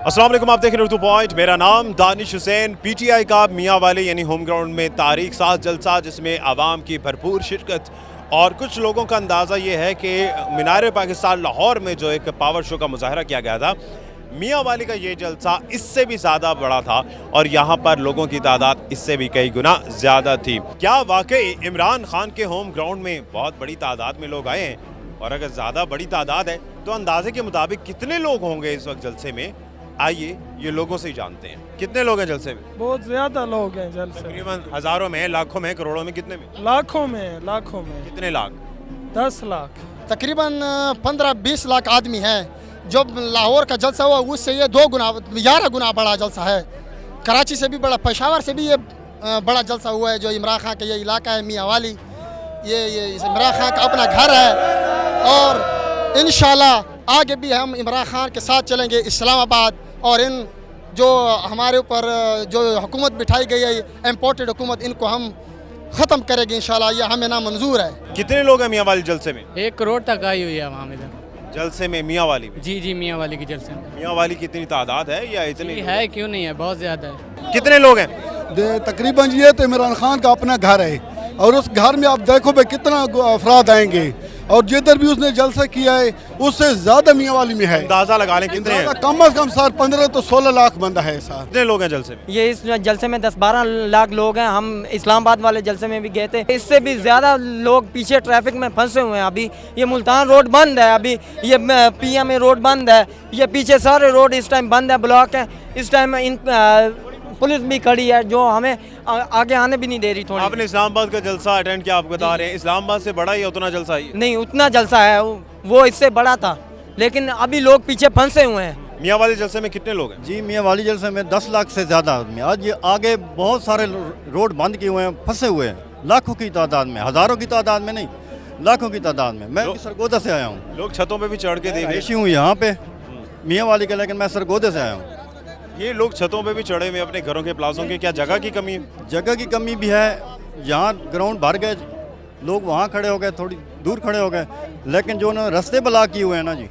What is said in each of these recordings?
अस्सलाम वालेकुम, आप देख रहे हो उर्दू पॉइंट। मेरा नाम दानिश हुसैन। पीटीआई का मियाँ वाली यानी होम ग्राउंड में तारीख साज जलसा, जिसमें आवाम की भरपूर शिरकत और कुछ लोगों का अंदाज़ा ये है कि मीनार पाकिस्तान लाहौर में जो एक पावर शो का मुजाहरा किया गया था, मियाँ वाली का ये जलसा इससे भी ज़्यादा बड़ा था और यहाँ पर लोगों की तादाद इससे भी कई गुना ज़्यादा थी। क्या वाकई इमरान खान के होम ग्राउंड में बहुत बड़ी तादाद में लोग आए हैं? और अगर ज़्यादा बड़ी तादाद है तो अंदाजे के मुताबिक कितने लोग होंगे इस वक्त जलसे में? आइए ये लोगों से ही जानते हैं। कितने लोग हैं जलसे में? बहुत ज्यादा लोग हैं जलसे। तकरीबन हजारों में, लाखों में, करोड़ों में, कितने में? लाखों में, लाखों में। कितने लाख? 10 लाख। तकरीबन 15-20 लाख आदमी हैं। जो लाहौर का जलसा हुआ उससे ये 2 गुना 11 गुना बड़ा जलसा है। कराची से भी बड़ा, पेशावर से भी ये बड़ा जलसा हुआ है। जो इमरान खान का ये इलाका है मियाँ वाली, ये इमरान खान का अपना घर है और इंशाल्लाह आगे भी हम इमरान खान के साथ चलेंगे इस्लामाबाद। और इन जो हमारे ऊपर जो हुकूमत बिठाई गई है, इम्पोर्टेड हुकूमत, इनको हम ख़त्म करेंगे इंशाल्लाह। ये हमें ना मंजूर है। कितने लोग हैं मियाँ वाली जलसे में? 1 करोड़ तक आई हुई है वहाँ में जलसे में मियाँ वाली में? जी मियाँ वाली की जलसे में। मियाँ वाली की इतनी तादाद है या इतनी है? क्यों नहीं है, बहुत ज़्यादा है। कितने लोग हैं? तकरीबन ये तो इमरान खान का अपना घर है और उस घर में आप देखो भाई कितना अफराद आएंगे और जिधर भी उसने जलसा किया है उससे ज्यादा मियाँ वाली में है। अंदाजा लगा लें कितने हैं? कम से कम सर 15 तो 16 लाख बंदा है सर। कितने लोग हैं जलसे में? ये इस जलसे में 10-12 लाख लोग हैं। हम इस्लामाबाद वाले जलसे में भी गए थे, इससे भी ज़्यादा लोग पीछे ट्रैफिक में फंसे हुए हैं। अभी ये मुल्तान रोड बंद है, अभी ये पीएम रोड बंद है, ये पीछे सारे रोड इस टाइम बंद है, ब्लॉक है। इस टाइम इन पुलिस भी खड़ी है जो हमें आगे आने भी नहीं दे रही। थोड़ी आपने इस्लामाबाद का जलसा अटेंड किया, आप बता रहे हैं इस्लामाबाद से बड़ा ही उतना जलसा ही? नहीं, उतना जलसा है, वो इससे बड़ा था, लेकिन अभी लोग पीछे फंसे हुए हैं। मियाँ वाली जलसे में कितने लोग हैं? जी मियाँ वाली जलसे में 10 लाख से ज़्यादा आदमी। आज ये आगे बहुत सारे रोड बंद किए हुए हैं, फंसे हुए हैं, लाखों की तादाद में, हज़ारों की तादाद में नहीं, लाखों की तादाद में। मैं सरगोदा से आया हूँ। लोग छतों पे भी चढ़ के देख ऐसी हूँ यहाँ पे मियाँ वाली के, लेकिन मैं सरगोदे से आया हूँ। ये लोग छतों पे भी चढ़े हुए अपने घरों के प्लाजों के, क्या जगह की कमी है? जगह की कमी भी है। यहाँ ग्राउंड भर गए, लोग वहाँ खड़े हो गए, थोड़ी दूर खड़े हो गए, लेकिन जो उन्होंने रास्ते ब्लॉक किए हुए हैं ना जी,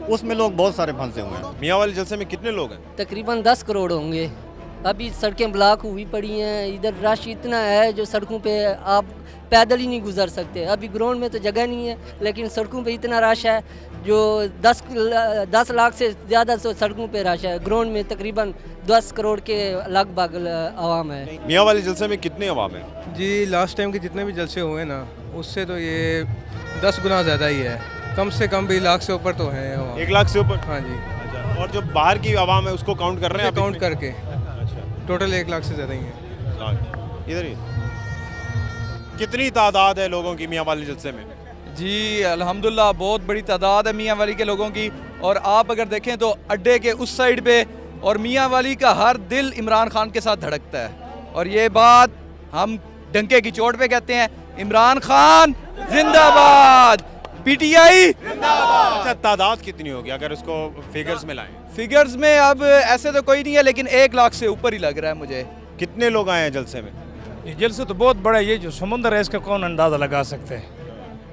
उसमें लोग बहुत सारे फंसे हुए हैं। मियाँ वाली जलसे में कितने लोग हैं? तकरीबन 10 करोड़ होंगे। अभी सड़कें ब्लॉक हुई पड़ी हैं, इधर रश इतना है जो सड़कों पे आप पैदल ही नहीं गुजर सकते। अभी ग्राउंड में तो जगह नहीं है, लेकिन सड़कों पे इतना रश है जो 10 लाख से ज़्यादा सड़कों पे रश है। ग्राउंड में तकरीबन 10 करोड़ के लगभग आवाम है। मियाँ वाली जलसे में कितने आवाम है? जी लास्ट टाइम के जितने भी जलसे हुए ना, उससे तो ये 10 गुना ज़्यादा ही है। कम से कम भी लाख से ऊपर तो है। 1 लाख से ऊपर? हाँ जी। अच्छा, और जो बाहर की आवाम है उसको काउंट कर रहे हैं? काउंट करके टोटल 1 लाख से ज़्यादा ही है। इधर ही कितनी तादाद है लोगों की मियाँ वाली जलसे में? जी अल्हम्दुलिल्लाह बहुत बड़ी तादाद है मियाँ वाली के लोगों की। और आप अगर देखें तो अड्डे के उस साइड पे और मियाँ वाली का हर दिल इमरान खान के साथ धड़कता है। और ये बात हम डंके की चोट पे कहते हैं, इमरान खान जिंदाबाद, पीटीआई जिंदाबाद। अच्छा, तादाद कितनी होगी अगर उसको फिगर्स में लाएं? फिगर्स में अब ऐसे तो कोई नहीं है, लेकिन 1 लाख से ऊपर ही लग रहा है मुझे। कितने लोग आए हैं जलसे में? ये जलसा तो बहुत बड़ा है, ये जो समुंदर है इसका कौन अंदाज़ा लगा सकते हैं।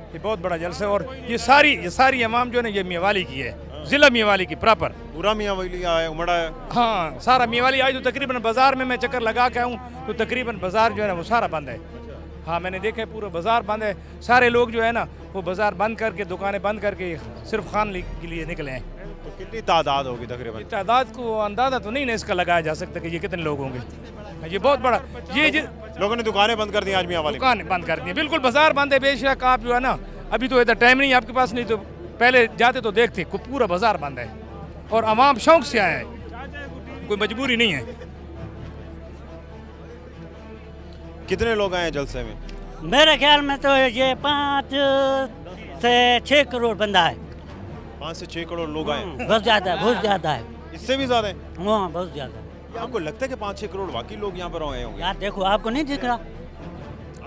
ये बहुत बड़ा जलसा है और ये सारी अवाम जो है ना, ये मियाँ वाली की है, ज़िला मियाँ वाली की प्रॉपर। पूरा मियाँ वाली आया, उमड़ा है? हाँ, सारा मियाँ वाली आज तो तकरीबन बाज़ार में मैं चक्कर लगा के आऊँ तो तकरीबन बाज़ार जो है ना वो सारा बंद है। हाँ, मैंने देखा है पूरा बाज़ार बंद है। सारे लोग जो है ना वो बाज़ार बंद करके, दुकानें बंद करके सिर्फ खान के लिए निकले हैं। तो कितनी तादाद होगी तकरीबन? तादाद को अंदाज़ा तो नहीं ना इसका लगाया जा सकता कि ये कितने लोग होंगे। ये बहुत बड़ा, ये लोगों ने दुकानें बंद कर दी आज मियाँ वाली? दुकानें बंद कर दी, बिल्कुल बाज़ार बंद है। बेशक आप जो है ना, अभी तो इधर टाइम नहीं है आपके पास, नहीं तो पहले जाते तो देखते पूरा बाज़ार बंद है और आवाम शौक से आया है, कोई मजबूरी नहीं है। कितने लोग आए हैं जलसे में? मेरे ख्याल में तो ये 5 से 6 करोड़ बंदा है। 5 से 6 करोड़ लोग आए? बहुत ज़्यादा है, बहुत ज़्यादा है। इससे भी ज़्यादा है? हाँ, बहुत ज़्यादा है। आपको लगता है कि 5-6 करोड़ वाकई लोग यहाँ पर आए होंगे? यार देखो, आपको नहीं दिख रहा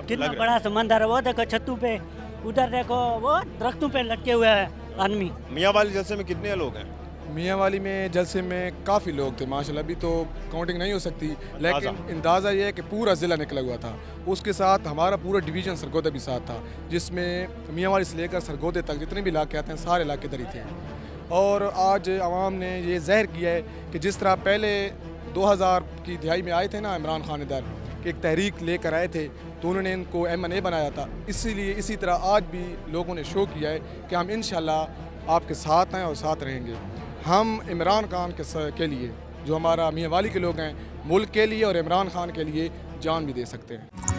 कितना बड़ा समंदर है? वो देखो छतों पे, उधर देखो वो दरख्तों पे लटके हुए हैं आदमी। मियाँ वाली जलसे में कितने लोग हैं? मियाँ वाली में जलसे में काफ़ी लोग थे माशाल्लाह। अभी तो काउंटिंग नहीं हो सकती, लेकिन अंदाज़ा ये है कि पूरा ज़िला निकला हुआ था। उसके साथ हमारा पूरा डिवीज़न सरगोदा भी साथ था, जिसमें मियाँ वाली से लेकर सरगोदे तक जितने भी इलाके आते हैं सारे इलाके इधर ही थे। और आज आवाम ने ये ज़हर किया है कि जिस तरह पहले 2000 की दिहाई में आए थे ना इमरान खान इधर कि एक तहरीक लेकर आए थे तो उन्होंने इनको MNA बनाया था, इसीलिए इसी तरह आज भी लोगों ने शो किया है कि हम इंशाल्लाह आपके साथ हैं और साथ रहेंगे। हम इमरान खान के लिए जो हमारा मियाँ वाली के लोग हैं, मुल्क के लिए और इमरान खान के लिए जान भी दे सकते हैं।